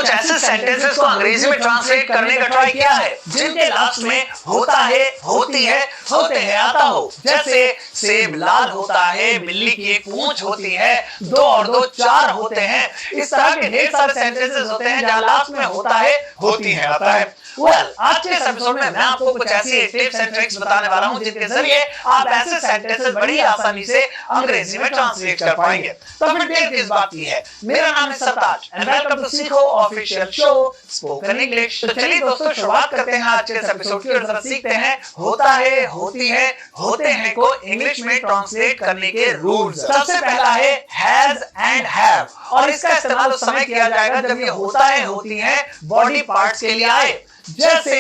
कुछ ऐसे सेंटेंसेस को अंग्रेजी में ट्रांसलेट करने का ट्राई किया है जिनके लास्ट में होता है, होती है, होते हैं आता हो। जैसे सेब लाल होता है, बिल्ली की एक पूंछ होती है, 2 और 2 4 होते हैं। इस तरह के ढेर सारे सेंटेंसेस होते हैं जहां लास्ट में होता है, होती है, आता है। आज के इस एपिसोड में मैं आपको कुछ ऐसी टिप्स एंड ट्रिक्स बताने वाला हूं जिनके जरिए आप ऐसे सेंटेंसेस बड़ी आसानी से अंग्रेजी में ट्रांसलेट कर पाएंगे। तो फिर देर किस बात की है। मेरा नाम है सरताज एंड वेलकम टू सीखो ऑफिशियल शो स्पोकन इंग्लिश। तो चलिए दोस्तों शुरुआत करते हैं आज के इस एपिसोड की और सीखते हैं होता है, होती है, होते हैं को इंग्लिश में ट्रांसलेट करने के रूल्स। सबसे पहला है हैज एंड हैव, और इसका इस्तेमाल उस समय किया जाएगा जब ये होता है, होती है बॉडी पार्ट्स के लिए आए। जैसे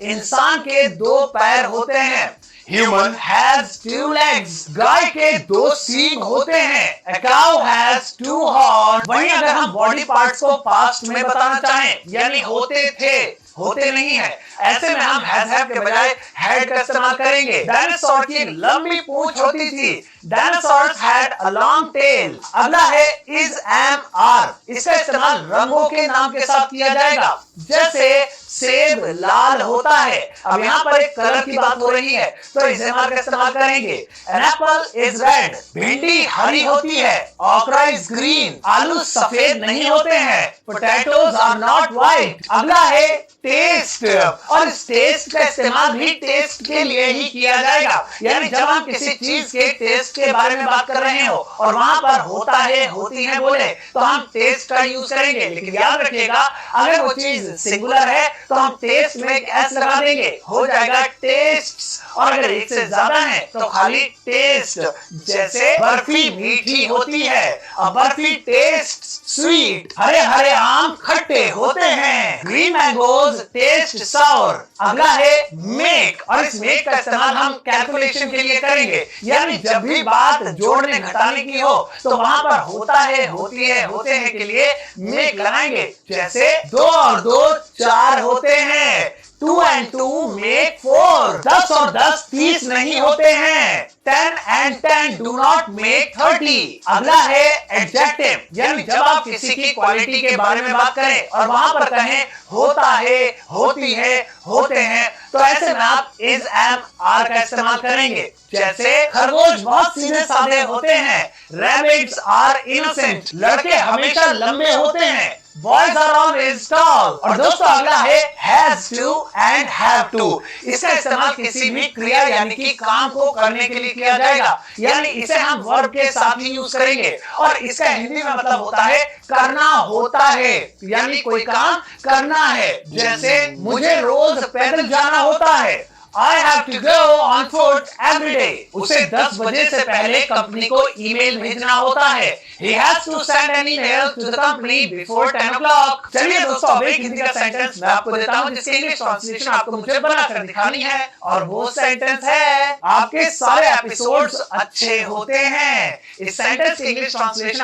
इंसान के 2 पैर होते हैं, Human has 2 legs. गाय के 2 सींग होते हैं, A cow has 2 horns. वहीं अगर हम बॉडी पार्ट्स को पास्ट में बताना चाहें, यानी होते थे, होते नहीं है, ऐसे में हम हैज हैव के बजाय हैड का इस्तेमाल करेंगे। डायनासोर की एक लंबी पूंछ होती थी, dinosaurs had a long tail. अगला है इज, एम, आर, इसका इस्तेमाल रंगों के नाम के साथ किया जाएगा। जैसे सेब लाल होता है, अब यहाँ पर एक कलर की बात हो रही है तो इस एम आर का इस्तेमाल करेंगे। एन एप्पल इज रेड, भिंडी हरी होती है, ओकरा इज ग्रीन, आलू सफेद नहीं होते हैं, पोटैटोज आर नॉट व्हाइट। अगला है टेस्ट, और इस टेस्ट का इस्तेमाल भी टेस्ट के लिए ही किया जाएगा, यानी जब हम किसी चीज के टेस्ट के बारे में बात कर रहे हो और वहां पर होता है, होती है बोले तो हम टेस्ट का यूज करेंगे। लेकिन याद रखिएगा अगर वो चीज सिंगुलर है तो हम टेस्ट में एक एस लगा देंगे, हो जाएगा टेस्ट्स, और अगर एक से ज्यादा है तो खाली टेस्ट। जैसे बर्फी मीठी होती है, अब बर्फी टेस्ट स्वीट, हरे हरे आम खट्टे होते हैं, ग्रीन मैंगोज टेस्ट साउर। अगला है मेक, और इस मेक का इस्तेमाल हम कैलकुलेशन के लिए करेंगे, यानी जब भी बात जोड़ने घटाने की हो तो वहां पर होता है, होती है, होते हैं के लिए मेक लगाएंगे। जैसे 2 और 2 4 होते हैं, 2 and 2 make 4, 10 और 10 30 नहीं होते हैं, 10 and 10 do not make 30। अगला है एडजेक्टिव, यानी जब आप किसी की क्वालिटी के बारे में बात करें और वहां पर कहें होता है, होती है, होते हैं, तो ऐसे में आप इज, एम, आर का इस्तेमाल करेंगे। जैसे खरगोश बहुत सीधे साधे होते हैं, रैबिट्स आर इनोसेंट, लड़के हमेशा लंबे होते हैं, Boys are always tall। और दोस्तों अगला है has to and have to, इसका इस्तेमाल किसी भी क्रिया यानी कि काम को करने के लिए किया जाएगा, यानी इसे हम वर्ब के साथ ही यूज करेंगे और इसका हिंदी में मतलब होता है करना होता है, यानी कोई काम करना है। जैसे मुझे रोज पैदल जाना होता है, I have to go on foot every day। उसे 10 बजे से पहले कंपनी को ईमेल भेजना होता है, He has to send an email to the company before 10 o'clock। चलिए दोस्तों अब एक हिंदी का सेंटेंस मैं आपको देता हूँ जिसकी इंग्लिश ट्रांसलेशन आपको मुझे बनाकर दिखानी है, और वो सेंटेंस है आपके सारे एपिसोड्स अच्छे होते हैं। इस सेंटेंस की इंग्लिश ट्रांसलेशन